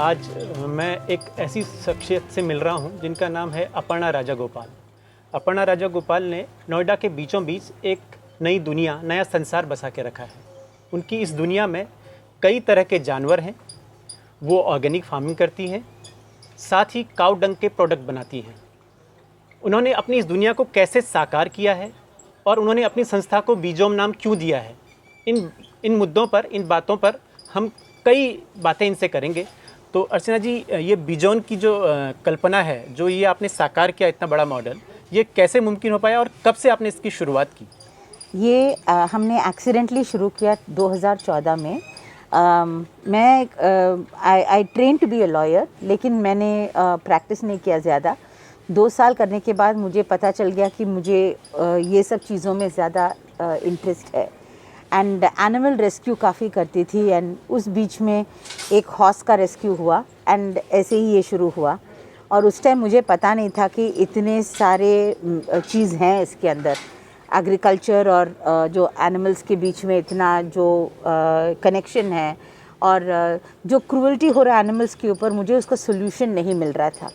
आज मैं एक ऐसी शख्सियत से मिल रहा हूं जिनका नाम है अपर्णा राजागोपाल। अपर्णा राजागोपाल ने नोएडा के बीचों बीच एक नई दुनिया, नया संसार बसा के रखा है। उनकी इस दुनिया में कई तरह के जानवर हैं। वो ऑर्गेनिक फार्मिंग करती हैं, साथ ही काऊ डंग के प्रोडक्ट बनाती हैं। उन्होंने अपनी इस दुनिया को कैसे साकार किया है और उन्होंने अपनी संस्था को बीजोम नाम क्यों दिया है, इन मुद्दों पर, इन बातों पर हम कई बातें इनसे करेंगे। तो अर्चना जी, ये बीजोम की जो कल्पना है, जो ये आपने साकार किया इतना बड़ा मॉडल, ये कैसे मुमकिन हो पाया और कब से आपने इसकी शुरुआत की? ये हमने एक्सीडेंटली शुरू किया 2014 में। मैं I train to be a lawyer, लेकिन मैंने प्रैक्टिस नहीं किया ज़्यादा। 2 साल करने के बाद मुझे पता चल गया कि मुझे ये सब चीज़ों में ज़्यादा इंटरेस्ट है एंड एनिमल रेस्क्यू काफ़ी करती थी। एंड उस बीच में एक हॉर्स का रेस्क्यू हुआ एंड ऐसे ही ये शुरू हुआ। और उस टाइम मुझे पता नहीं था कि इतने सारे चीज़ हैं इसके अंदर, एग्रीकल्चर और जो एनिमल्स के बीच में इतना जो कनेक्शन है, और जो क्रूअल्टी हो रहा है एनिमल्स के ऊपर, मुझे उसका सोल्यूशन नहीं मिल रहा था।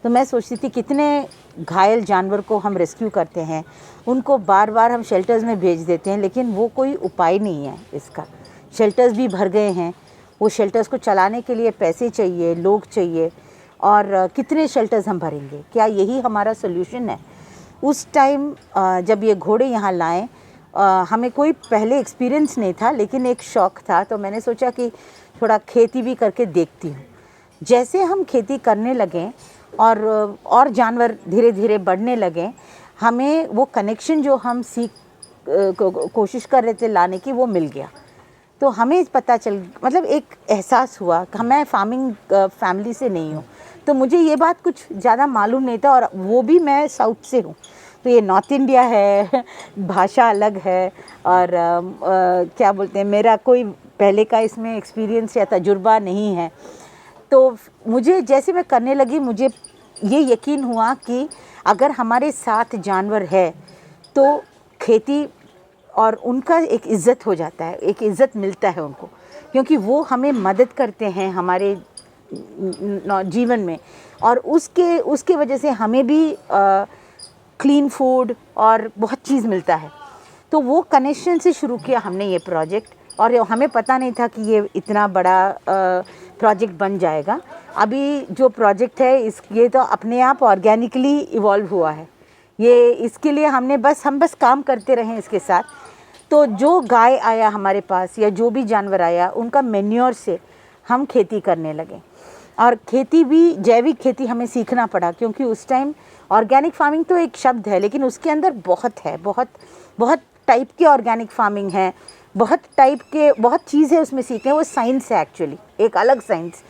तो मैं सोचती थी कितने घायल जानवर को हम रेस्क्यू करते हैं, उनको बार बार हम शेल्टर्स में भेज देते हैं, लेकिन वो कोई उपाय नहीं है इसका। शेल्टर्स भी भर गए हैं, वो शेल्टर्स को चलाने के लिए पैसे चाहिए, लोग चाहिए, और कितने शेल्टर्स हम भरेंगे? क्या यही हमारा सोल्यूशन है? उस टाइम जब ये घोड़े यहाँ लाए, हमें कोई पहले एक्सपीरियंस नहीं था, लेकिन एक शौक़ था। तो मैंने सोचा कि थोड़ा खेती भी करके देखती हूँ। जैसे हम खेती करने लगे और जानवर धीरे धीरे बढ़ने लगे, हमें वो कनेक्शन जो हम कोशिश कर रहे थे लाने की, वो मिल गया। तो हमें पता चल, मतलब एक एहसास हुआ कि मैं फार्मिंग फैमिली से नहीं हूँ, तो मुझे ये बात कुछ ज़्यादा मालूम नहीं था, और वो भी मैं साउथ से हूँ। तो ये नॉर्थ इंडिया है, भाषा अलग है, और क्या बोलते हैं, मेरा कोई पहले का इसमें एक्सपीरियंस या तजुर्बा नहीं है। तो मुझे जैसे मैं करने लगी, मुझे ये यकीन हुआ कि अगर हमारे साथ जानवर है तो खेती और उनका एक इज़्ज़त हो जाता है, एक इज़्ज़त मिलता है उनको, क्योंकि वो हमें मदद करते हैं हमारे जीवन में, और उसके वजह से हमें भी क्लीन फूड और बहुत चीज़ मिलता है। तो वो कनेक्शन से शुरू किया हमने ये प्रोजेक्ट, और हमें पता नहीं था कि ये इतना बड़ा प्रोजेक्ट बन जाएगा। अभी जो प्रोजेक्ट है ये तो अपने आप ऑर्गेनिकली इवॉल्व हुआ है। ये इसके लिए हम बस काम करते रहे इसके साथ। तो जो गाय आया हमारे पास या जो भी जानवर आया, उनका मैन्योर से हम खेती करने लगे। और खेती भी, जैविक खेती हमें सीखना पड़ा, क्योंकि उस टाइम ऑर्गेनिक फार्मिंग तो एक शब्द है, लेकिन उसके अंदर बहुत है, बहुत टाइप के ऑर्गेनिक फार्मिंग है, बहुत चीज़ है उसमें सीखने। वो साइंस है एक्चुअली, एक अलग साइंस।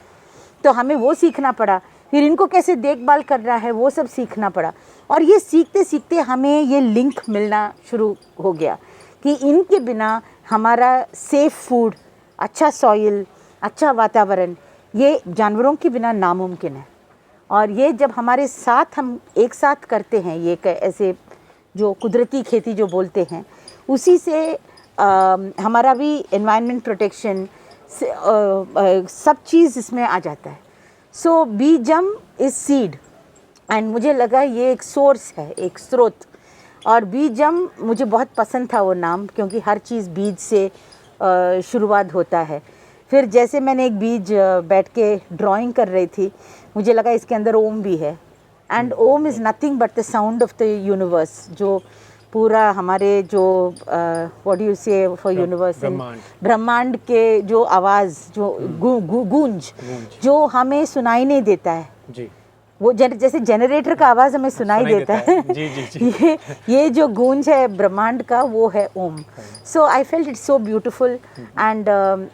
तो हमें वो सीखना पड़ा, फिर इनको कैसे देखभाल करना है वो सब सीखना पड़ा। और ये सीखते सीखते हमें ये लिंक मिलना शुरू हो गया कि इनके बिना हमारा सेफ़ फूड, अच्छा सॉइल, अच्छा वातावरण, ये जानवरों के बिना नामुमकिन है। और ये जब हमारे साथ हम एक साथ करते हैं, ये ऐसे जो कुदरती खेती जो बोलते हैं, उसी से हमारा भी एनवायरनमेंट प्रोटेक्शन सब चीज़ इसमें आ जाता है। सो बीजम इज़ सीड, एंड मुझे लगा ये एक सोर्स है, एक स्रोत। और बीजम मुझे बहुत पसंद था वो नाम, क्योंकि हर चीज़ बीज से शुरुआत होता है। फिर जैसे मैंने एक बीज बैठ के ड्राइंग कर रही थी, मुझे लगा इसके अंदर ओम भी है, and Om is nothing but the sound of the universe. जो पूरा हमारे जो what do you say for universe, ब्रह्मांड के जो आवाज़, जो गूंज जो हमें सुनाई नहीं देता है जी। वो जैसे जनरेटर का आवाज़ हमें सुनाई देता है जी, जी, जी। ये जो गूंज है ब्रह्मांड का, वो है Om. So I felt it's so beautiful, and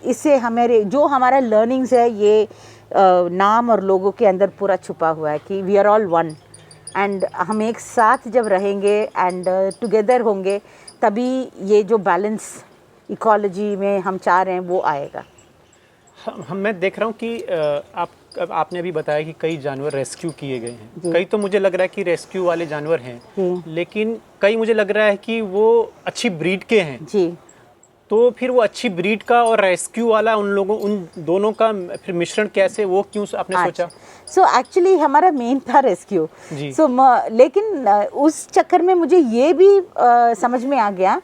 इससे हमारा लर्निंग्स है, ये नाम और लोगों के अंदर पूरा छुपा हुआ है कि we are all one, and हम एक साथ जब रहेंगे एंड टुगेदर होंगे, तभी ये जो बैलेंस इकोलॉजी में हम चाह रहे हैं वो आएगा। मैं देख रहा हूँ कि आपने अभी बताया कि कई जानवर रेस्क्यू किए गए हैं। कई तो मुझे लग रहा है कि रेस्क्यू वाले जानवर हैं, लेकिन कई मुझे लग रहा है कि वो अच्छी ब्रीड के हैं जी। तो फिर वो अच्छी ब्रीड का और रेस्क्यू वाला उन दोनों का फिर मिश्रण कैसे, वो क्यों आपने सोचा? सो एक्चुअली हमारा मेन था रेस्क्यू। लेकिन उस चक्कर में मुझे ये भी समझ में आ गया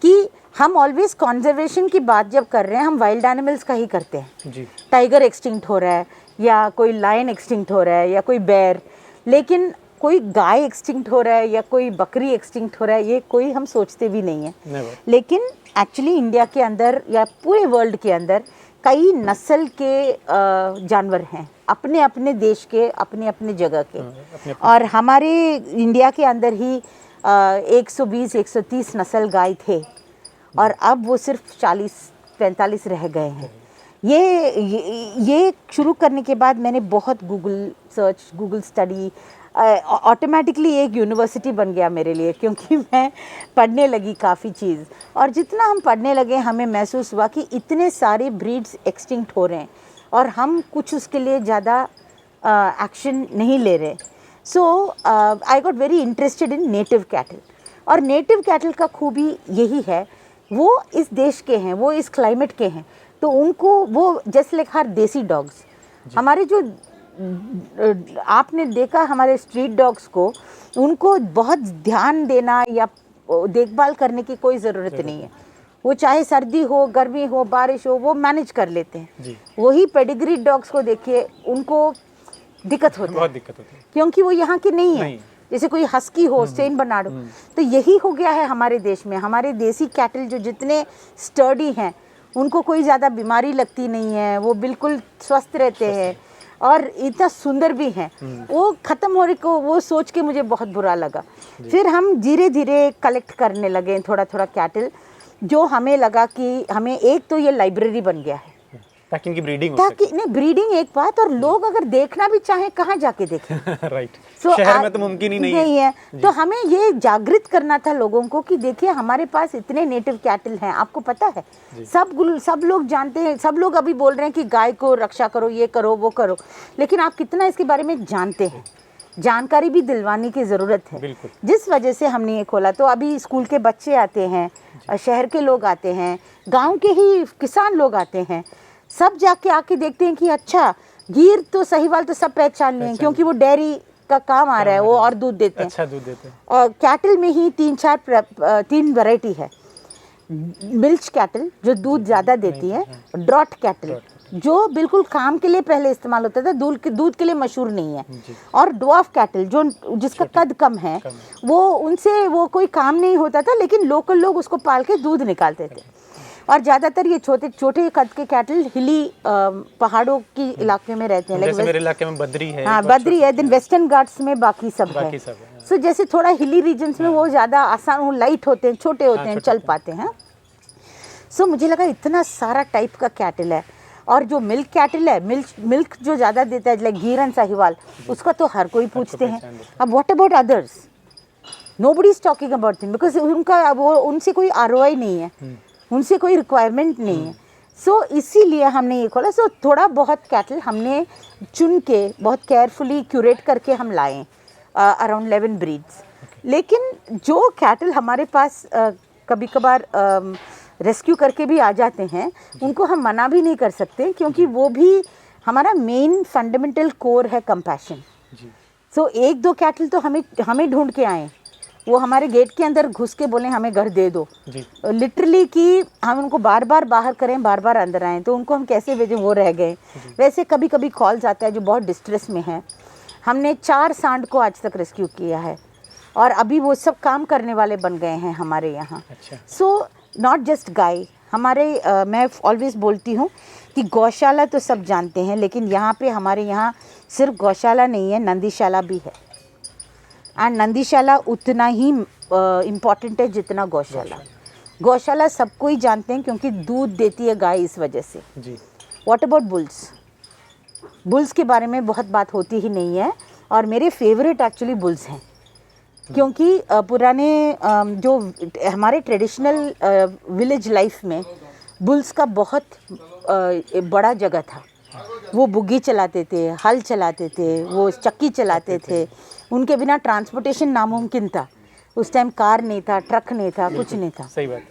कि हम ऑलवेज कंजर्वेशन की बात जब कर रहे हैं, हम वाइल्ड एनिमल्स का ही करते हैं जी। टाइगर एक्सटिंक्ट हो रहा है या कोई लायन एक्सटिंक्ट हो रहा है या कोई बेर, लेकिन कोई गाय एक्सटिंक्ट हो रहा है या कोई बकरी एक्सटिंक्ट हो रहा है, ये कोई हम सोचते भी नहीं है। लेकिन एक्चुअली इंडिया के अंदर या पूरे वर्ल्ड के अंदर कई नस्ल के जानवर हैं, अपने अपने देश के, अपने अपने जगह के। और हमारे इंडिया के अंदर ही 120-130 नस्ल गाय थे और अब वो सिर्फ 40-45 रह गए हैं। ये शुरू करने के बाद मैंने बहुत Google search, Google study, automatically एक यूनिवर्सिटी बन गया मेरे लिए, क्योंकि मैं पढ़ने लगी काफ़ी चीज़। और जितना हम पढ़ने लगे हमें महसूस हुआ कि इतने सारे ब्रीड्स एक्सटिंक्ट हो रहे हैं और हम कुछ उसके लिए ज़्यादा एक्शन नहीं ले रहे। So I got very interested in native cattle. और नेटिव कैटल का खूबी यही है, वो इस देश के हैं, वो इस क्लाइमेट के हैं, तो उनको वो जैसे लाइक हर देसी डॉग्स, हमारे जो आपने देखा हमारे स्ट्रीट डॉग्स को, उनको बहुत ध्यान देना या देखभाल करने की कोई ज़रूरत नहीं है। वो चाहे सर्दी हो, गर्मी हो, बारिश हो, वो मैनेज कर लेते हैं। वही पेडिग्री डॉग्स को देखिए, उनको दिक्कत होती है, क्योंकि वो यहाँ के नहीं है। जैसे कोई हस्की हो, सेंट बर्नार्ड हो, तो यही हो गया है हमारे देश में। हमारे देसी कैटल जो जितने स्टर्डी हैं, उनको कोई ज़्यादा बीमारी लगती नहीं है, वो बिल्कुल स्वस्थ रहते हैं और इतना सुंदर भी हैं। वो ख़त्म होने को वो सोच के मुझे बहुत बुरा लगा। फिर हम धीरे धीरे कलेक्ट करने लगे थोड़ा थोड़ा कैटल, जो हमें लगा कि हमें एक तो ये लाइब्रेरी बन गया है ताकि इनकी ब्रीडिंग हो ताकि नहीं, ब्रीडिंग एक बात, और लोग अगर देखना भी चाहें कहाँ जाके देखें राइट। शहर में तो मुमकिन ही नहीं है। तो हमें ये जागृत करना था लोगों को कि देखिए हमारे पास इतने नेटिव कैटल हैं। आपको पता है, सब लोग जानते हैं, सब लोग अभी बोल रहे हैं कि गाय को रक्षा करो, ये करो, वो करो, लेकिन आप कितना इसके बारे में जानते हैं? जानकारी भी दिलवाने की ज़रूरत है। जिस वजह से हमने ये खोला, तो अभी स्कूल के बच्चे आते हैं, शहर के लोग आते हैं, गाँव के ही किसान लोग आते हैं, सब जाके आके देखते हैं कि अच्छा, गिर तो साहिवाल तो सब पहचान लें, क्योंकि वो डेयरी का काम आ रहा है, वो और दूध देते हैं, अच्छा दूध देते हैं। और कैटल में ही 3 वैरायटी है। मिल्च कैटल जो दूध ज़्यादा देती है, ड्रॉट कैटल जो बिल्कुल काम के लिए पहले इस्तेमाल होता था, दूध के लिए मशहूर नहीं है, और ड्वार्फ कैटल जो जिसका कद कम है, वो उनसे वो कोई काम नहीं होता था, लेकिन लोकल लोग उसको पाल के दूध निकालते थे। और ज़्यादातर ये छोटे छोटे कद के कैटल हिली पहाड़ों की इलाके में रहते हैं। जैसे मेरे इलाके में बद्री है। हाँ, बद्री है, देन वेस्टर्न घाट्स में बाकी सब है। सो जैसे थोड़ा हिली रीजन्स में वो ज़्यादा आसान, वो लाइट होते हैं, छोटे होते हैं, चल पाते हैं। सो मुझे लगा इतना सारा टाइप का कैटल है, और जो मिल्क कैटल है, मिल्क जो ज़्यादा देता है, लाइक गिर एंड साहिवाल, उसका तो हर कोई पूछते हैं। अब what about others? Nobody is talking about thing, because उनका वो उनसे कोई ROI नहीं है, उनसे कोई रिक्वायरमेंट नहीं है। सो इसीलिए हमने ये खोला। सो थोड़ा बहुत कैटल हमने चुन के बहुत केयरफुली क्यूरेट करके हम लाए, अराउंड 11 ब्रीड्स। लेकिन जो कैटल हमारे पास कभी कभार रेस्क्यू करके भी आ जाते हैं, उनको हम मना भी नहीं कर सकते, क्योंकि वो भी हमारा मेन फंडामेंटल कोर है, कंपैशन। सो 1-2 कैटल तो हमें ढूंढ के आए, वो हमारे गेट के अंदर घुस के बोले हमें घर दे दो, लिटरली कि हम उनको बार बार बाहर करें, बार बार अंदर आएँ, तो उनको हम कैसे भेजें, वो रह गए। वैसे कभी कभी कॉल्स आता है जो बहुत डिस्ट्रेस में है। हमने 4 सांड को आज तक रेस्क्यू किया है, और अभी वो सब काम करने वाले बन गए हैं हमारे यहाँ। सो नॉट जस्ट गाय, हमारे मैं ऑलवेज बोलती हूँ कि गौशाला तो सब जानते हैं, लेकिन यहाँ पे हमारे यहाँ सिर्फ गौशाला नहीं है, नंदीशाला भी है। एंड नंदीशाला उतना ही इम्पॉर्टेंट है जितना गौशाला। गौशाला सबको ही जानते हैं, क्योंकि दूध देती है गाय इस वजह से। What about bulls? बुल्स के बारे में बहुत बात होती ही नहीं है, और मेरे फेवरेट एक्चुअली बुल्स हैं, क्योंकि पुराने जो हमारे ट्रेडिशनल विलेज लाइफ में बुल्स का बहुत बड़ा जगह था। वो बुग्गी चलाते थे, हल चलाते थे, वो चक्की चलाते थे, उनके बिना ट्रांसपोर्टेशन नामुमकिन था। उस टाइम कार नहीं था, ट्रक नहीं था, कुछ नहीं था। सही बात।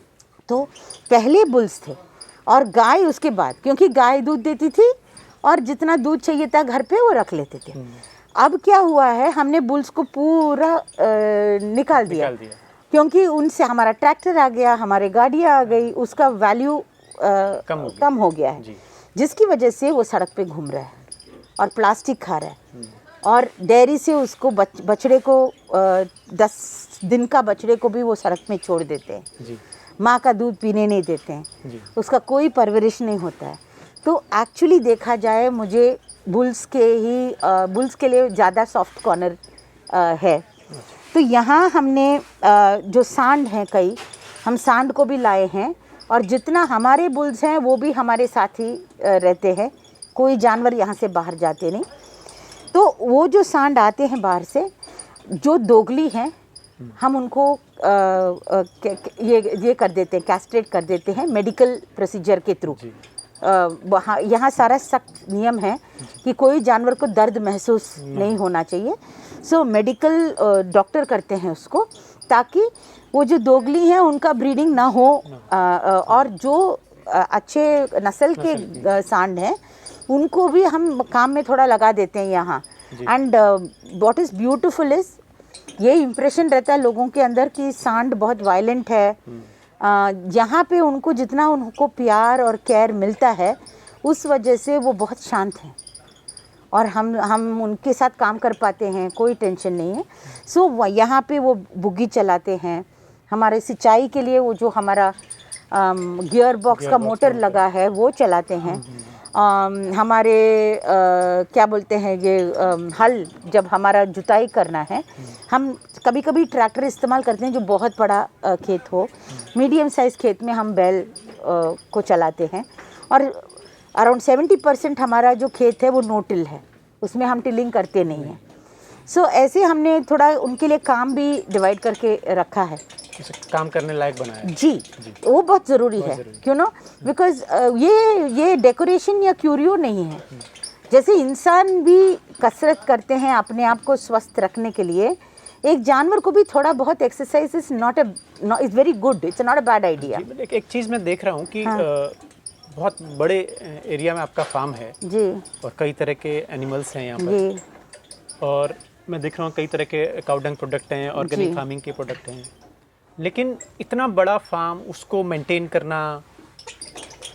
तो पहले बुल्स थे और गाय उसके बाद, क्योंकि गाय दूध देती थी और जितना दूध चाहिए था घर पे वो रख लेते थे। अब क्या हुआ है, हमने बुल्स को पूरा निकाल दिया क्योंकि उनसे हमारा ट्रैक्टर आ गया, हमारे गाड़ियाँ आ गई, उसका वैल्यू कम हो गया है, जिसकी वजह से वो सड़क पे घूम रहा है और प्लास्टिक खा रहा है। और डेयरी से उसको बछड़े को 10 दिन का बछड़े को भी वो सड़क में छोड़ देते हैं, माँ का दूध पीने नहीं देते हैं, उसका कोई परवरिश नहीं होता है। तो एक्चुअली देखा जाए मुझे बुल्स के लिए ज़्यादा सॉफ्ट कॉर्नर है। तो यहाँ हमने जो सांड हैं कई, हम सांड को भी लाए हैं और जितना हमारे बुल्स हैं वो भी हमारे साथ ही रहते हैं, कोई जानवर यहाँ से बाहर जाते नहीं। तो वो जो सांड आते हैं बाहर से, जो दोगली हैं, हम उनको ये कर देते हैं, कैस्ट्रेट कर देते हैं मेडिकल प्रोसीजर के थ्रू। वहाँ यहाँ सारा सख्त नियम है कि कोई जानवर को दर्द महसूस नहीं होना चाहिए। सो मेडिकल डॉक्टर करते हैं उसको, ताकि वो जो दोगली हैं उनका ब्रीडिंग ना हो, और जो अच्छे नस्ल के सांड हैं उनको भी हम काम में थोड़ा लगा देते हैं यहाँ। And what is beautiful is, ये इम्प्रेशन रहता है लोगों के अंदर कि सांड बहुत वायलेंट है। यहाँ पे उनको जितना उनको प्यार और केयर मिलता है, उस वजह से वो बहुत शांत हैं और हम उनके साथ काम कर पाते हैं, कोई टेंशन नहीं है। सो यहाँ पे वो बुग्गी चलाते हैं, हमारे सिंचाई के लिए वो जो हमारा गियर बॉक्स का मोटर लगा है वो चलाते हैं। हमारे क्या बोलते हैं ये हल, जब हमारा जुताई करना है, हम कभी कभी ट्रैक्टर इस्तेमाल करते हैं जो बहुत बड़ा खेत हो। मीडियम साइज़ खेत में हम बैल को चलाते हैं और अराउंड 70% हमारा जो खेत है वो नो टिल है, उसमें हम टिलिंग करते नहीं हैं। सो ऐसे हमने थोड़ा उनके लिए काम भी डिवाइड करके रखा है, काम करने लायक बनाया है। जी, वो बहुत ज़रूरी है, क्यों ना, बिकॉज ये डेकोरेशन या क्यूरियो नहीं है। जैसे इंसान भी कसरत करते हैं अपने आप को स्वस्थ रखने के लिए, एक जानवर को भी थोड़ा बहुत exercise is very good, it's not a bad idea. एक चीज़ मैं देख रहा हूँ कि बहुत बड़े एरिया में आपका फार्म है जी, और कई तरह के एनिमल्स हैं यहाँ पर, और मैं देख रहा हूँ कई तरह के काउ डंग प्रोडक्ट हैं, ऑर्गेनिक फार्मिंग के प्रोडक्ट हैं। लेकिन इतना बड़ा फार्म, उसको मेंटेन करना,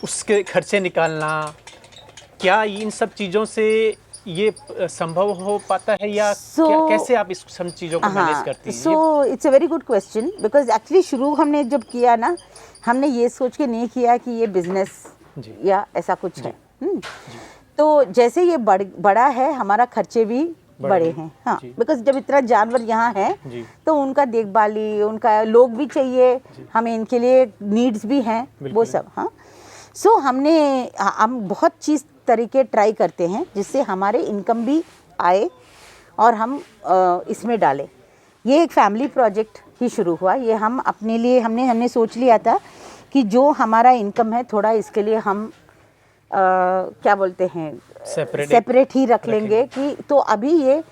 उसके खर्चे निकालना, क्या इन सब चीज़ों से ये संभव हो पाता है या कैसे आप इस सब चीज़ों को मैनेज करती हैं? So it's a very good question, because actually शुरू हमने जब किया ना, हमने ये सोच के नहीं किया कि ये बिजनेस या ऐसा कुछ है। तो जैसे ये बड़ा है, हमारा खर्चे भी बड़े हैं। हाँ, बिकॉज जब इतना जानवर यहाँ है तो उनका देखभाली, उनका लोग भी चाहिए, हमें इनके लिए नीड्स भी हैं, वो सब। हाँ, सो हम बहुत चीज़ तरीके ट्राई करते हैं जिससे हमारे इनकम भी आए और हम इसमें डालें। ये एक फैमिली प्रोजेक्ट ही शुरू हुआ। ये हम अपने लिए हमने सोच लिया था कि जो हमारा इनकम है थोड़ा इसके लिए हम क्या बोलते हैं सेपरेट ही रख लेंगे कि तो अभी ये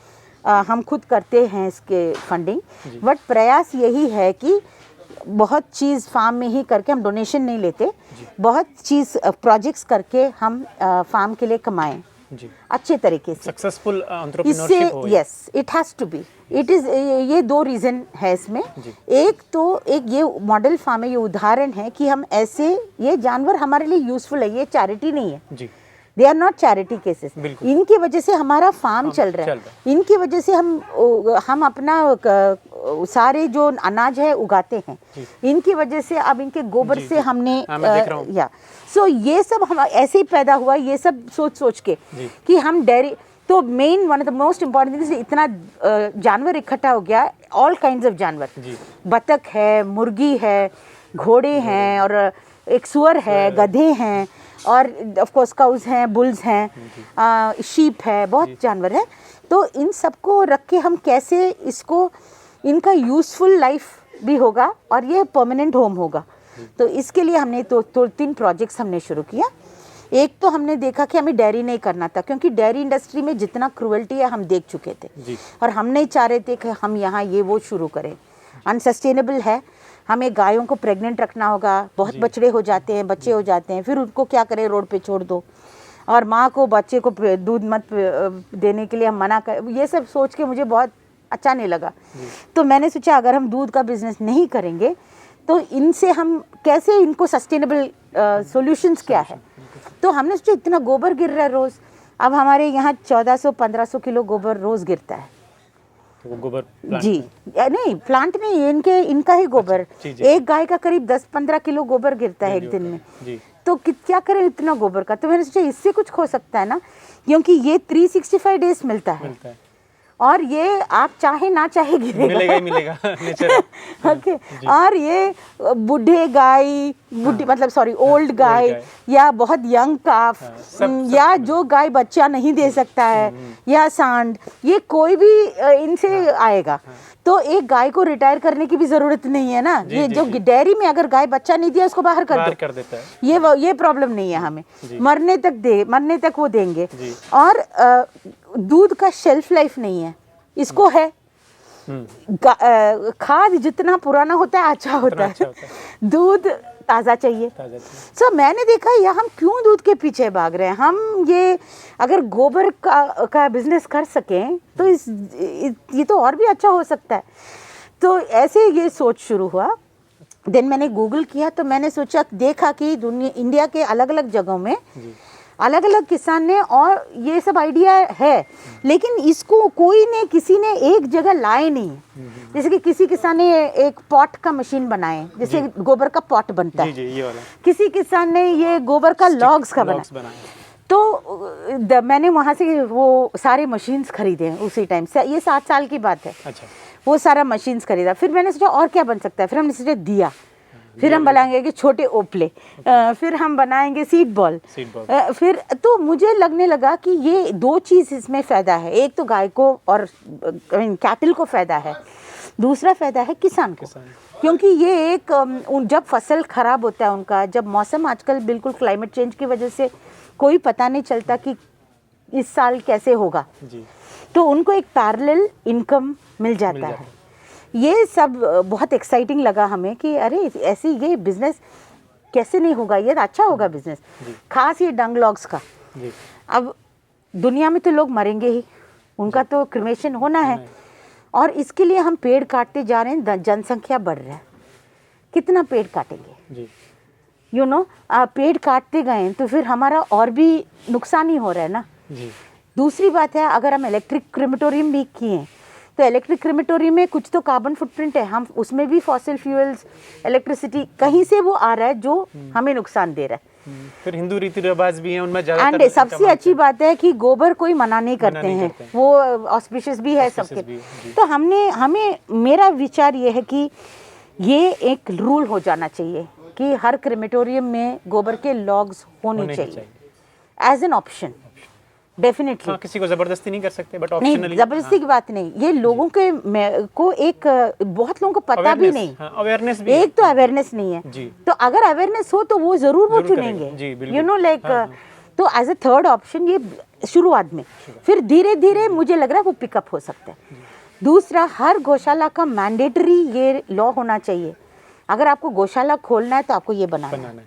हम खुद करते हैं इसके फंडिंग, बट प्रयास यही है कि बहुत चीज़ फार्म में ही करके, हम डोनेशन नहीं लेते, बहुत चीज़ प्रोजेक्ट्स करके हम फार्म के लिए कमाएं अच्छे तरीके से, सक्सेसफुल एंटरप्रेन्योरशिप हो। Yes, it has to be, it is, ये दो रीज़न है इसमें। एक ये मॉडल फार्म है, ये उदाहरण है कि हम ऐसे, ये जानवर हमारे लिए यूजफुल है, ये चैरिटी नहीं है जी, they are not charity cases. इनकी वजह से हमारा फार्म चल रहा है, इनकी वजह से हम अपना सारे जो अनाज है उगाते हैं, इनकी वजह से अब इनके गोबर से हमने सो ये सब हम ऐसे ही पैदा हुआ, ये सब सोच के कि हम डेयरी, तो main one of the most important thing, इतना जानवर इकट्ठा हो गया, ऑल काइंड्स ऑफ जानवर, बतख है, मुर्गी है, घोड़े हैं, और एक सुअर है, गधे हैं, और ऑफ कोर्स काउज हैं, बुल्स हैं, शीप है, बहुत जानवर है। तो इन सबको रख के हम कैसे इसको, इनका यूज़फुल लाइफ भी होगा और ये परमानेंट होम होगा। तो इसके लिए हमने तो 3 प्रोजेक्ट्स हमने शुरू किया। एक तो हमने देखा कि हमें डेयरी नहीं करना था, क्योंकि डेयरी इंडस्ट्री में जितना क्रूएल्टी है हम देख चुके थे और हम नहीं चाह रहे थे कि हम यहाँ ये वो शुरू करें, अनसस्टेनेबल है। हमें गायों को प्रेग्नेंट रखना होगा, बहुत बछड़े हो जाते हैं, बच्चे हो जाते हैं, फिर उनको क्या करें, रोड पे छोड़ दो, और माँ को बच्चे को दूध मत देने के लिए हम मना कर, ये सब सोच के मुझे बहुत अच्छा नहीं लगा। तो मैंने सोचा अगर हम दूध का बिजनेस नहीं करेंगे तो इनसे हम कैसे, इनको सस्टेनेबल सॉल्यूशंस क्या है। तो हमने सोचा इतना गोबर गिर रहा है रोज़, अब हमारे यहाँ 1400-1500 किलो गोबर रोज़ गिरता है। तो वो गोबर प्लांट जी नहीं, प्लांट नहीं, इनका ही गोबर। एक गाय का करीब 10-15 किलो गोबर गिरता है एक दिन में। जी। तो क्या करें इतना गोबर का। तो मैंने सोचा इससे कुछ हो सकता है ना, क्योंकि ये 365 डेज मिलता है और ये आप चाहे ना चाहे गिरेगा, मिलेगा ही मिलेगा, नेचर। ओके। और ये बूढ़े गाय, मतलब सॉरी ओल्ड गाय या बहुत यंग काफ, या जो गाय बच्चा नहीं दे सकता है, या सांड, ये कोई भी इनसे आएगा। तो एक गाय को रिटायर करने की भी जरूरत नहीं है ना। ये जो डेयरी में अगर गाय बच्चा नहीं दिया उसको बाहर कर देता है, ये प्रॉब्लम नहीं है हमें, मरने तक वो देंगे। और दूध का शेल्फ लाइफ नहीं है, इसको है। खाद जितना पुराना होता है अच्छा होता है, दूध ताज़ा चाहिए। सो मैंने देखा या हम क्यों दूध के पीछे भाग रहे हैं। हम ये अगर गोबर का बिजनेस कर सकें तो ये तो और भी अच्छा हो सकता है। तो ऐसे ये सोच शुरू हुआ। देन मैंने गूगल किया तो मैंने सोचा, देखा कि इंडिया के अलग अलग जगहों में अलग अलग किसान ने, और ये सब आइडिया है, लेकिन इसको किसी ने एक जगह लाए नहीं। जैसे कि किसी किसान ने एक पॉट का मशीन बनाए, जैसे गोबर का पॉट बनता है, ये वाला। किसी किसान ने ये गोबर का लॉग्स का बनाया। तो मैंने वहाँ से वो सारे मशीन्स खरीदे उसी टाइम से, ये 7 साल की बात है। अच्छा। वो सारा मशीन्स खरीदा। फिर मैंने सोचा और क्या बन सकता है, फिर हमने सोचा दिया, फिर हम बनाएंगे कि छोटे ओपले, फिर हम बनाएंगे सीड बॉल। फिर तो मुझे लगने लगा कि ये 2 चीज़ इसमें फ़ायदा है। एक तो गाय को और कैटल को फ़ायदा है, दूसरा फ़ायदा है किसान को। क्योंकि ये एक जब फसल ख़राब होता है उनका, जब मौसम आजकल बिल्कुल क्लाइमेट चेंज की वजह से कोई पता नहीं चलता कि इस साल कैसे होगा, तो उनको एक पैरेलल इनकम मिल जाता है। ये सब बहुत एक्साइटिंग लगा हमें कि अरे ऐसे ये बिजनेस कैसे नहीं होगा, ये अच्छा होगा बिजनेस, खास ये डंग लॉग्स का। अब दुनिया में तो लोग मरेंगे ही, उनका तो क्रिमेशन होना है, और इसके लिए हम पेड़ काटते जा रहे हैं, जनसंख्या बढ़ रहा है, कितना पेड़ काटेंगे, यू नो। पेड़ काटते गए तो फिर हमारा और भी नुकसान ही हो रहा है ना। दूसरी बात है, अगर हम इलेक्ट्रिक क्रेमेटोरियम भी किए तो इलेक्ट्रिक क्रेमेटोरियम में कुछ तो कार्बन फुटप्रिंट है, हम उसमें भी फॉसिल फ्यूल्स, इलेक्ट्रिसिटी कहीं से वो आ रहा है जो हमें नुकसान दे रहा है। फिर हिंदू रीति रिवाज भी हैं उनमें ज़्यादातर। एंड सबसे अच्छी बात है कि गोबर कोई मना नहीं करते हैं, वो ऑस्पिशियस भी है सबके। तो हमें मेरा विचार ये है कि ये एक रूल हो जाना चाहिए कि हर क्रेमेटोरियम में गोबर के लॉग्स होने चाहिए एज एन ऑप्शन। डेफिनेटली किसी को जबरदस्ती नहीं कर सकते, बट ऑप्शनली। नहीं, जबरदस्ती की बात नहीं, ये लोगों के को एक बहुत लोगों को पता भी नहीं, अवेयरनेस भी, एक तो अवेयरनेस नहीं है जी। तो अगर अवेयरनेस हो तो वो जरूर वो चुनेंगे, यू नो लाइक। तो एज ए थर्ड ऑप्शन ये शुरुआत में, फिर धीरे धीरे मुझे लग रहा है वो पिकअप हो सकता है। दूसरा, हर गौशाला का मैंडेटरी ये लॉ होना चाहिए, अगर आपको गौशाला खोलना है तो आपको ये बनाना है,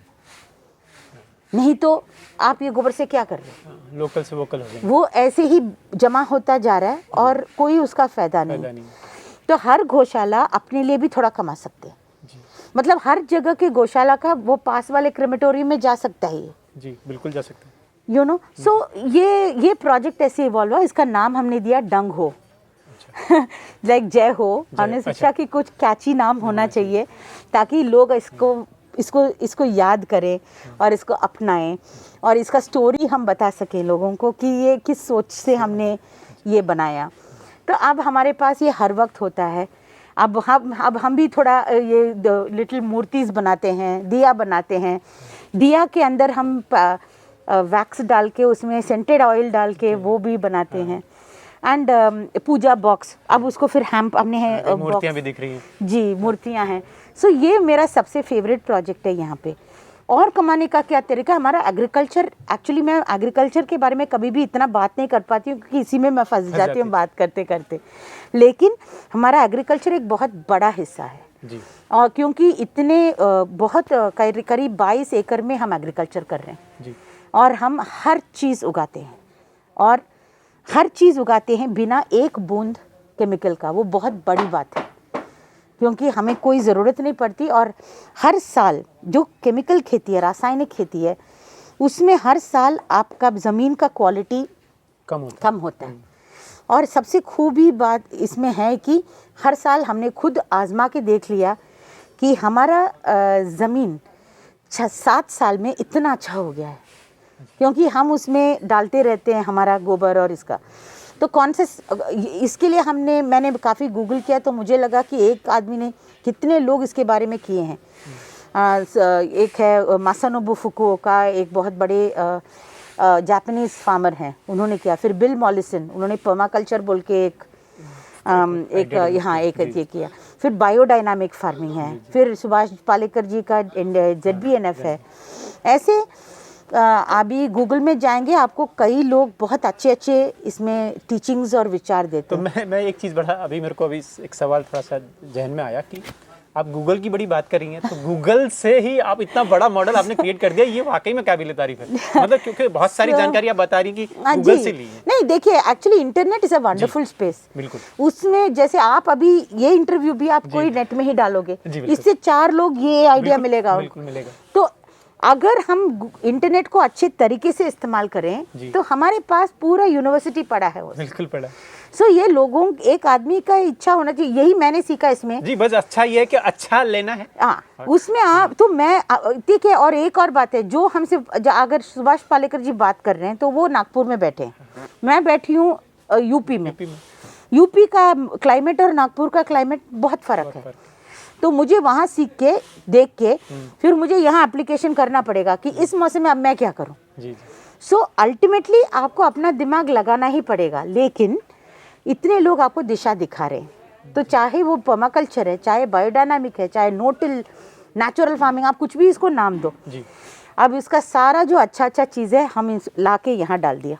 नहीं तो आप ये गोबर से क्या कर रहे हैं, लोकल से वोकल हो गए, वो ऐसे ही जमा होता जा रहा है और कोई उसका फायदा नहीं। तो हर गौशाला अपने लिए भी थोड़ा कमा सकते हैं, मतलब हर जगह के गौशाला का वो पास वाले क्रेमेटोरियम में जा सकता है ये। जी बिल्कुल जा सकता है, यू नो। सो ये प्रोजेक्ट ऐसे इवॉल्व हुआ, इसका नाम हमने दिया डंग हो, लाइक जय हो। हमने सोचा कि कुछ कैची नाम होना चाहिए ताकि लोग इसको याद करें और इसको अपनाएं, और इसका स्टोरी हम बता सकें लोगों को कि ये किस सोच से हमने ये बनाया। तो अब हमारे पास ये हर वक्त होता है। अब हम भी थोड़ा ये लिटिल मूर्तिज़ बनाते हैं, दिया बनाते हैं। दिया के अंदर हम वैक्स डाल के उसमें सेंटेड ऑयल डाल के वो भी बनाते हैं। एंड पूजा बॉक्स, अब उसको फिर हमने मूर्तियाँ भी दिख रही हैं जी, मूर्तियाँ हैं। सो ये मेरा सबसे फेवरेट प्रोजेक्ट है यहाँ पे। और कमाने का क्या तरीका, हमारा एग्रीकल्चर, एक्चुअली मैं एग्रीकल्चर के बारे में कभी भी इतना बात नहीं कर पाती हूँ क्योंकि इसी में मैं फंस जाती हूँ बात करते करते, लेकिन हमारा एग्रीकल्चर एक बहुत बड़ा हिस्सा है। जी। और क्योंकि इतने बहुत करीब 22 एकड़ में हम एग्रीकल्चर कर रहे हैं जी। और हम हर चीज़ उगाते हैं और हर चीज़ उगाते हैं बिना एक बूंद केमिकल का। वो बहुत बड़ी बात है क्योंकि हमें कोई ज़रूरत नहीं पड़ती। और हर साल जो केमिकल खेती है, रासायनिक खेती है, उसमें हर साल आपका ज़मीन का क्वालिटी कम होता है। और सबसे खूबी बात इसमें है कि हर साल हमने खुद आजमा के देख लिया कि हमारा ज़मीन 6-7 साल में इतना अच्छा हो गया है क्योंकि हम उसमें डालते रहते हैं हमारा गोबर और इसका। तो कौन से इसके लिए मैंने काफ़ी गूगल किया तो मुझे लगा कि एक आदमी ने कितने लोग इसके बारे में किए हैं। एक है मासानोबु फुकुओका, एक बहुत बड़े जापानीज़ फार्मर हैं, उन्होंने किया। फिर बिल मॉलिसन, उन्होंने पर्माकल्चर बोल के एक ये किया। फिर बायोडायनामिक फार्मिंग है। फिर सुभाष पालेकर जी का ZBNF है। ऐसे अभी गूगल में जाएंगे, आपको कई लोग बहुत अच्छे इसमें टीचिंग्स और विचार देते हैं। तो मैं एक चीज़ मेरे को अभी एक सवाल थोड़ा सा जहन में आया कि आप गूगल की बड़ी बात कर रही हैं, तो गूगल से ही आप इतना बड़ा मॉडल आपने क्रिएट कर दिया, ये वाकई में काबिल तारीफ है। मतलब क्योंकि बहुत सारी जानकारी आप बता रही कि गूगल से ली है। नहीं, देखिए, actually internet is a wonderful space. बिल्कुल। उसमें जैसे आप अभी ये इंटरव्यू भी आप कोई नेट में ही डालोगे, इससे 4 लोग ये आइडिया मिलेगा। बिल्कुल मिलेगा। तो अगर हम इंटरनेट को अच्छे तरीके से इस्तेमाल करें तो हमारे पास पूरा यूनिवर्सिटी पड़ा है। बिल्कुल पड़ा। सो ये लोगों, एक आदमी का इच्छा होना चाहिए, यही मैंने सीखा इसमें। जी, बस अच्छा ये है कि अच्छा लेना है। हाँ, उसमें आप तो मैं ठीक है। और एक और बात है, जो हमसे अगर सुभाष पालेकर जी बात कर रहे हैं तो वो नागपुर में बैठे हैं, मैं बैठी हूँ यूपी में। यूपी का क्लाइमेट और नागपुर का क्लाइमेट बहुत फ़र्क है। तो मुझे वहाँ सीख के, देख के, फिर मुझे यहाँ एप्लीकेशन करना पड़ेगा कि इस मौसम में अब मैं क्या करूँ। सो अल्टीमेटली आपको अपना दिमाग लगाना ही पड़ेगा। लेकिन इतने लोग आपको दिशा दिखा रहे हैं, तो चाहे वो पर्माकल्चर है, चाहे बायोडायनामिक है, चाहे नो-टिल, नेचुरल फार्मिंग, आप कुछ भी इसको नाम दो। अब इसका सारा जो अच्छा चीज़ है हम ला के यहाँ डाल दिया।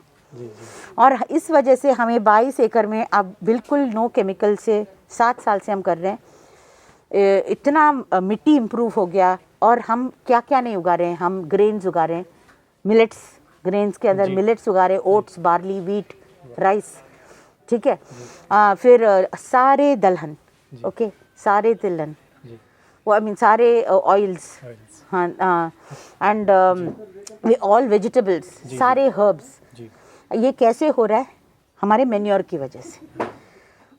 और इस वजह से हमें 22 एकड़ में अब बिल्कुल नो केमिकल से 7 साल से हम कर रहे हैं। इतना मिट्टी इम्प्रूव हो गया। और हम क्या क्या नहीं उगा रहे हैं, हम ग्रेन्स उगा रहे हैं, मिलेट्स, ग्रेन्स के अंदर मिलेट्स उगा रहे हैं, ओट्स, बार्ली, वीट, राइस, ठीक है। फिर सारे दलहन, ओके, सारे तिलहन, वो आई मीन सारे ऑयल्स, हाँ, एंड ऑल वेजिटेबल्स, सारे हर्ब्स। ये कैसे हो रहा है? हमारे मैन्योर की वजह से।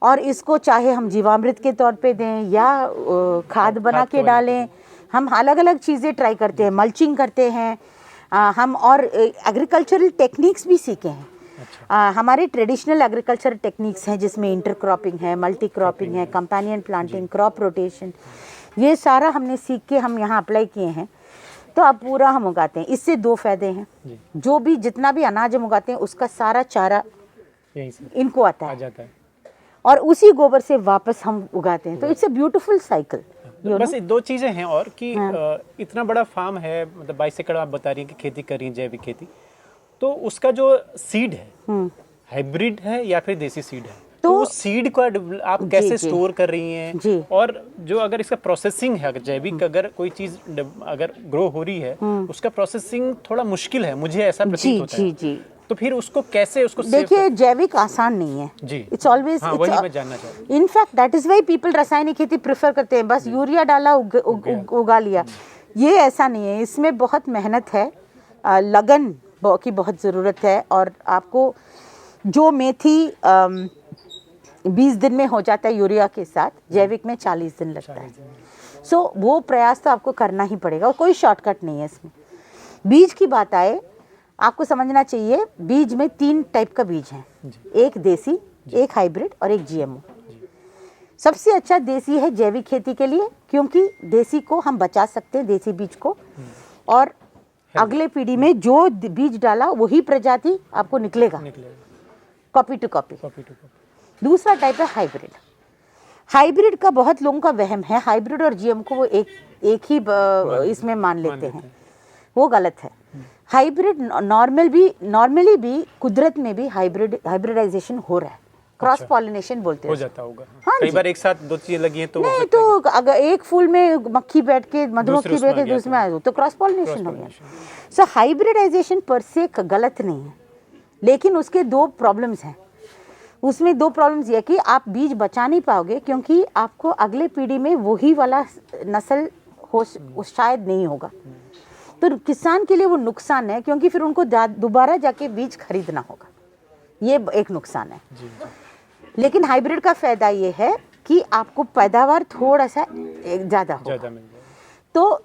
और इसको चाहे हम जीवामृत के तौर पे दें या खाद बना के डालें, हम अलग अलग चीज़ें ट्राई करते हैं, मल्चिंग करते हैं हम, और एग्रीकल्चरल टेक्निक्स भी सीखे हैं। हमारे ट्रेडिशनल एग्रीकल्चर टेक्निक्स हैं जिसमें इंटरक्रॉपिंग है, मल्टी क्रॉपिंग है, कंपेनियन प्लांटिंग, क्रॉप रोटेशन, ये सारा हमने सीख के हम यहाँ अप्लाई किए हैं। तो अब पूरा हम उगाते हैं। इससे 2 फायदे हैं, जो भी जितना भी अनाज हम उगाते हैं उसका सारा चारा इनको आता है और उसी गोबर से वापस हम उगाते हैं। तो इट्स अ ब्यूटीफुल साइकिल। बस 2 चीज़ें हैं और कि इतना बड़ा फार्म है, मतलब 22 एकड़ आप बता रही हैं कि खेती कर रही हैं, जैविक खेती, तो उसका जो सीड है हाइब्रिड है या फिर देसी सीड है? तो उस सीड को आप कैसे स्टोर कर रही हैं? और जो अगर इसका प्रोसेसिंग है, अगर जैविक अगर कोई चीज़ अगर ग्रो हो रही है, उसका प्रोसेसिंग थोड़ा मुश्किल है, मुझे ऐसा प्रतीत होता है। तो फिर उसको कैसे देखिए, जैविक आसान नहीं है जी। इट्स ऑलवेज, वही मैं जानना चाहता हूं। In fact that is why people रासायनिक खेती प्रेफर करते हैं, बस यूरिया डाला उगा लिया। ये ऐसा नहीं है, इसमें बहुत मेहनत है, लगन की बहुत ज़रूरत है। और आपको जो मेथी 20 दिन में हो जाता है यूरिया के साथ, जैविक में 40 दिन लगता है। सो वो प्रयास तो आपको करना ही पड़ेगा, और कोई शॉर्टकट नहीं है इसमें। बीज की बात आए, आपको समझना चाहिए, बीज में 3 टाइप का बीज है, एक देसी, एक हाइब्रिड और एक GMO। सबसे अच्छा देसी है जैविक खेती के लिए, क्योंकि देसी को हम बचा सकते हैं, देसी बीज को, और अगले पीढ़ी में जो बीज डाला वही प्रजाति आपको निकलेगा, कॉपी टू कॉपी। दूसरा टाइप है हाइब्रिड। हाइब्रिड का बहुत लोगों का वहम है, हाइब्रिड और GMO को वो एक ही इसमें मान लेते हैं, वो गलत है। हाइब्रिड नॉर्मली भी कुदरत में भी हाइब्रिडाइजेशन हो रहा है क्रॉस पॉलिनेशन बोलते हो हैं। जाता होगा। हाँ कई जी। बार एक साथ दो चीजें लगी हैं तो हो नहीं सकता है तो अगर एक फूल में मक्खी बैठ के मधुमक्खी दूसरे बैठ उसमें के आ गया दूसरे में आ गई, तो क्रॉस कि पॉलिनेशन हो गया। cross-pollination। सो हाइब्रिडाइजेशन पर से गलत नहीं है, लेकिन उसके दो प्रॉब्लम्स हैं। उसमें दो प्रॉब्लम्स ये कि आप बीज बचा नहीं पाओगे, क्योंकि आपको अगले पीढ़ी में वही वाला नस्ल हो शायद नहीं होगा। तो किसान के लिए वो नुकसान है, क्योंकि फिर उनको दोबारा जाके बीज खरीदना होगा, ये एक नुकसान है। जी लेकिन हाइब्रिड का फ़ायदा ये है कि आपको पैदावार थोड़ा सा ज़्यादा होगा। ज़्यादा मिल जाएगा। तो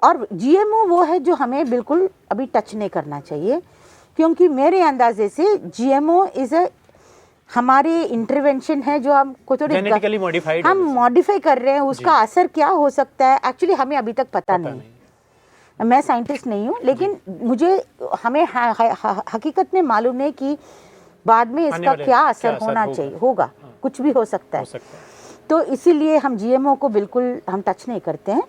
और जीएमओ वो है जो हमें बिल्कुल अभी टच नहीं करना चाहिए, क्योंकि मेरे अंदाजे से जीएमओ इज़ अ हमारे इंटरवेंशन है जो हमको थोड़ी जेनेटिकली मॉडिफाइड हम मॉडिफाई कर रहे हैं। उसका असर क्या हो सकता है एक्चुअली हमें अभी तक पता नहीं। मैं साइंटिस्ट नहीं हूँ, लेकिन मुझे हमें हकीकत में मालूम है कि बाद में इसका क्या असर होना चाहिए, होगा, कुछ भी हो सकता है। तो इसीलिए हम जीएमओ को बिल्कुल हम टच नहीं करते हैं।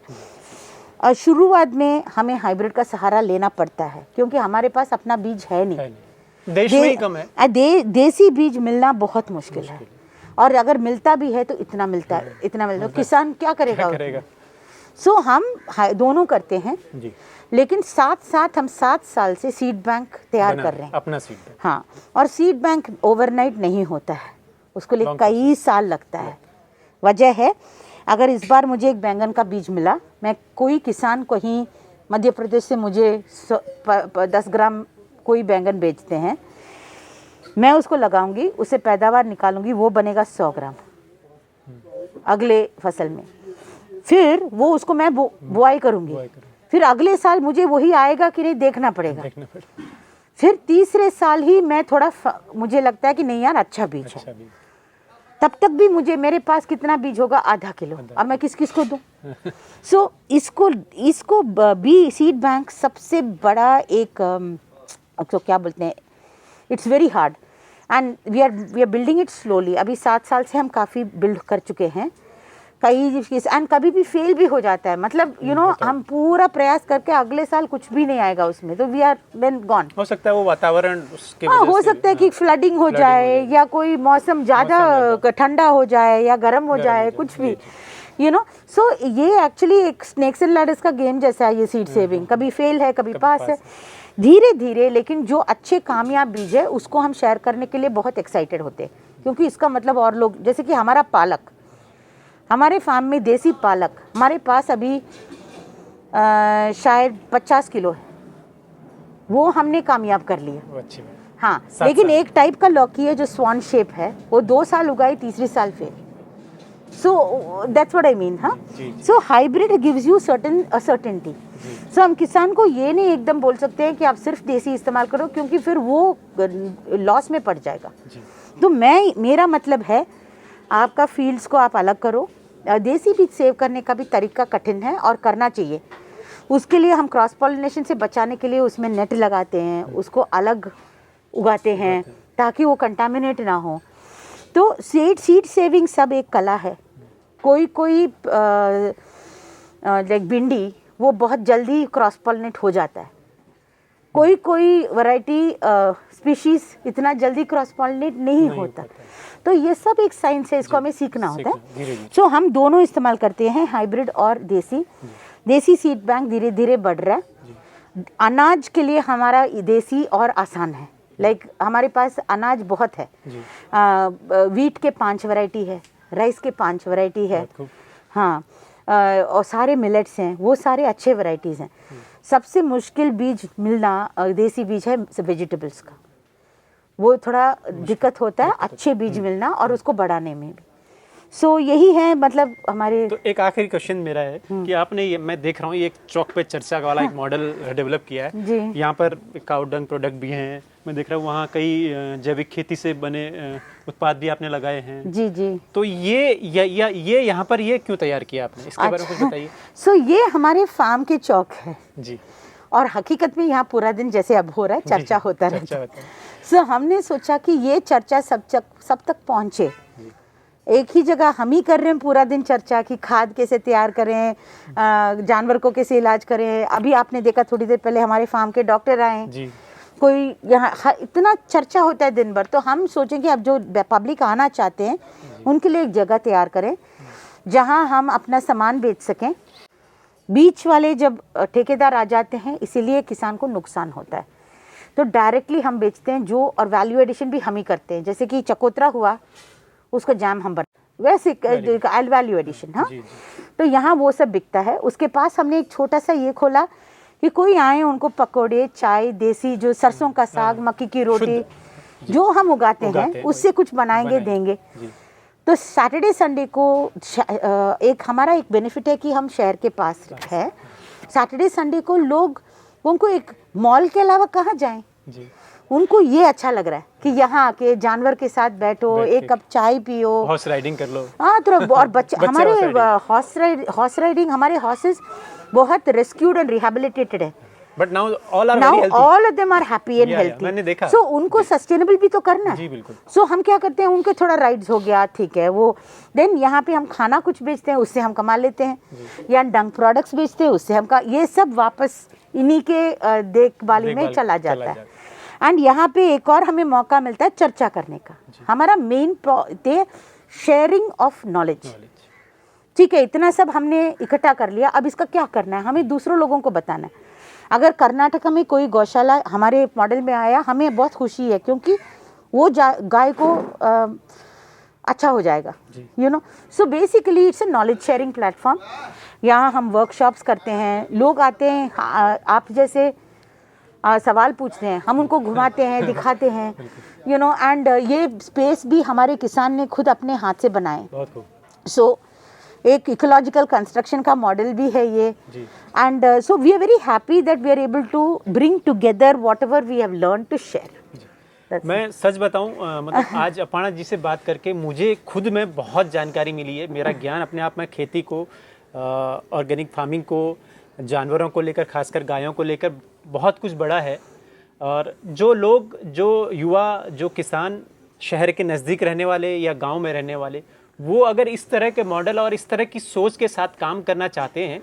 और शुरुआत में हमें हाइब्रिड का सहारा लेना पड़ता है, क्योंकि हमारे पास अपना बीज है नहीं, देश में ही कम है। देसी बीज मिलना बहुत मुश्किल है, और अगर मिलता भी है तो इतना मिलता है, इतना मिलता है, किसान क्या करेगा? सो हम दोनों करते हैं जी। लेकिन साथ साथ हम 7 साल से सीड बैंक तैयार कर रहे हैं, अपना सीड बैंक। हाँ, और सीड बैंक ओवरनाइट नहीं होता है, उसको लिए कई साल लगता है। वजह है, अगर इस बार मुझे एक बैंगन का बीज मिला, मैं कोई किसान कहीं मध्य प्रदेश से मुझे 10 ग्राम कोई बैंगन बेचते हैं, मैं उसको लगाऊंगी, उससे पैदावार निकालूंगी, वो बनेगा 100 ग्राम अगले फसल में। फिर वो उसको मैं बुआई करूंगी, फिर अगले साल मुझे वही आएगा कि नहीं देखना पड़ेगा। फिर तीसरे साल ही मैं थोड़ा मुझे लगता है कि नहीं यार अच्छा बीज है, तब तक भी मुझे मेरे पास कितना बीज होगा, आधा किलो। अब मैं किस किस को दूं? सो इसको बी सीड बैंक सबसे बड़ा एक तो क्या बोलते हैं, it's very hard and we are building it slowly. अभी 7 साल से हम काफ़ी बिल्ड कर चुके हैं, कई एंड कभी भी फेल भी हो जाता है, मतलब यू नो हम पूरा प्रयास करके अगले साल कुछ भी नहीं आएगा उसमें, तो वी आर देन गॉन। हो सकता है वो वातावरण उसके वजह से हो सकता है कि फ्लडिंग हो जाए, या कोई मौसम ज़्यादा ठंडा हो जाए या गर्म हो जाए, कुछ भी यू नो। सो ये एक्चुअली एक स्नेक्स एंड लैडर्स का गेम जैसा है ये सीड सेविंग, कभी फेल है कभी पास है, धीरे धीरे। लेकिन जो अच्छे कामयाब बीज है उसको हम शेयर करने के लिए बहुत एक्साइटेड होते हैं, क्योंकि इसका मतलब और लोग, जैसे कि हमारा पालक, हमारे फार्म में देसी पालक हमारे पास अभी शायद 50 किलो है, वो हमने कामयाब कर लिया। हाँ, लेकिन एक टाइप का लौकी है जो स्वान शेप है, वो 2 साल उगाई, तीसरे साल fail. So that's what I mean. हाँ, सो हाइब्रिड गिव्स यू सर्टेनिटी। सो हम किसान को ये नहीं एकदम बोल सकते हैं कि आप सिर्फ देसी इस्तेमाल करो, क्योंकि फिर वो लॉस में पड़ जाएगा। तो मेरा मतलब है, आपका फील्ड्स को आप अलग करो। देसी बीज सेव करने का भी तरीका कठिन है और करना चाहिए। उसके लिए हम क्रॉस पॉलिनेशन से बचाने के लिए उसमें नेट लगाते हैं, उसको अलग उगाते हैं ताकि वो कंटामिनेट ना हो। तो सीड सेविंग सब एक कला है। कोई लाइक भिंडी वो बहुत जल्दी क्रॉस पॉलिनेट हो जाता है, कोई वैरायटी स्पीशीज इतना जल्दी क्रॉस पॉलिनेट नहीं होता। तो ये सब एक साइंस है, इसको हमें सीखना होता है। सो हम दोनों इस्तेमाल करते हैं, हाइब्रिड और देसी सीड बैंक धीरे धीरे बढ़ रहा है। अनाज के लिए हमारा देसी और आसान है, लाइक हमारे पास अनाज बहुत है। वीट के 5 वैरायटी है, राइस के 5 वैरायटी है, हाँ, और सारे मिलेट्स हैं, वो सारे अच्छे वैरायटीज़ हैं। सबसे मुश्किल बीज मिलना देसी बीज है वेजिटेबल्स का, वो थोड़ा दिक्कत होता है, अच्छे बीज मिलना और उसको बढ़ाने में भी। सो यही है, मतलब हमारे। तो एक आखिरी क्वेश्चन मेरा है कि आपने ये, मैं देख रहा हूँ ये एक चौक पे चर्चा वाला एक मॉडल डेवलप किया है। यहाँ पर काउ डंग प्रोडक्ट भी हैं, मैं देख रहा हूँ वहाँ कई जैविक खेती से बने उत्पाद भी आपने लगाए हैं। जी। तो ये यहाँ पर ये क्यों तैयार किया आपने, इसके बारे में कुछ बताइए। सो ये हमारे फार्म के चौक है जी, और हकीकत में यहाँ पूरा दिन जैसे अब हो रहा है चर्चा होता रहता है। सो हमने सोचा कि ये चर्चा सब तक पहुँचे। एक ही जगह हम ही कर रहे हैं पूरा दिन चर्चा कि खाद कैसे तैयार करें, जानवर को कैसे इलाज करें। अभी आपने देखा थोड़ी देर पहले हमारे फार्म के डॉक्टर आए, कोई यहाँ इतना चर्चा होता है दिन भर, तो हम सोचें कि अब जो पब्लिक आना चाहते हैं उनके लिए एक जगह तैयार करें जहाँ हम अपना सामान बेच सकें। बीच वाले जब ठेकेदार आ जाते हैं इसीलिए किसान को नुकसान होता है, तो डायरेक्टली हम बेचते हैं जो, और वैल्यू एडिशन भी हम ही करते हैं। जैसे कि चकोतरा हुआ, उसका जैम हम वैसे वैल्यू एडिशन। हाँ, तो यहाँ वो सब बिकता है। उसके पास हमने एक छोटा सा ये खोला कि कोई आए उनको पकौड़े, चाय, देसी जो सरसों का साग, मक्की की रोटी जो हम उगाते हैं उससे कुछ बनाएंगे देंगे। तो सैटरडे संडे को एक हमारा एक बेनिफिट है कि हम शहर के पास है। सैटरडे संडे को लोग, उनको एक मॉल के अलावा कहाँ जाएं, उनको ये अच्छा लग रहा है कि यहाँ आके जानवर के साथ बैठो, एक कप चाय पियो, हॉर्स राइडिंग कर लो। हाँ, तो और बच्चे हमारे हॉर्स राइडिंग, हमारे हॉर्सेस बहुत रेस्क्यूड एंड रिहेबिलिटेटेड है। But now all of them are happy and healthy. मैंने देखा। सो उनको सस्टेनेबल भी तो करना है। जी बिल्कुल। सो हम क्या करते हैं, उनके थोड़ा राइड्स हो गया, ठीक है वो, देन यहाँ पे हम खाना कुछ बेचते हैं, उससे हम कमा लेते हैं, या डंक प्रोडक्ट्स बेचते हैं, उससे हम ये सब वापस इन्हीं के देखभाली में चला जाता है। एंड यहाँ पे एक और हमें मौका मिलता है चर्चा करने का। हमारा मेन शेयरिंग ऑफ नॉलेज। ठीक है, इतना सब हमने इकट्ठा कर लिया, अब इसका क्या करना है, हमें दूसरों लोगों को बताना है। अगर कर्नाटक में कोई गौशाला हमारे मॉडल में आया, हमें बहुत खुशी है, क्योंकि वो गाय को अच्छा हो जाएगा, you know. So basically it's a knowledge sharing platform. यहाँ हम वर्कशॉप्स करते हैं, लोग आते हैं, आप जैसे सवाल पूछते हैं, हम उनको घुमाते हैं, दिखाते हैं, यू नो। एंड ये स्पेस भी हमारे किसान ने खुद अपने हाथ से बनाए। सो एक इकोलॉजिकल कंस्ट्रक्शन का मॉडल भी है ये। And so we are very happy that we are able to bring together whatever we have learn to share. मैं सच बताऊं, मतलब आज अपर्णा जी से बात करके मुझे खुद में बहुत जानकारी मिली है। मेरा ज्ञान अपने आप में खेती को, ऑर्गेनिक फार्मिंग को, जानवरों को लेकर, खासकर गायों को लेकर बहुत कुछ बड़ा है। और जो लोग, जो युवा, जो किसान शहर के नज़दीक रहने वाले या गांव में रहने वाले, वो अगर इस तरह के मॉडल और इस तरह की सोच के साथ काम करना चाहते हैं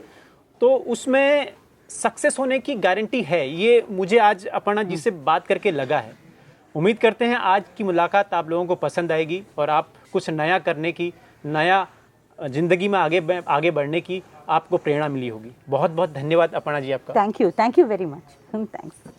तो उसमें सक्सेस होने की गारंटी है। ये मुझे आज अपर्णा जी से बात करके लगा है। उम्मीद करते हैं आज की मुलाकात आप लोगों को पसंद आएगी और आप कुछ नया करने की, नया ज़िंदगी में आगे बढ़ने की आपको प्रेरणा मिली होगी। बहुत बहुत धन्यवाद अपर्णा जी आपका। Thank you very much. Thanks.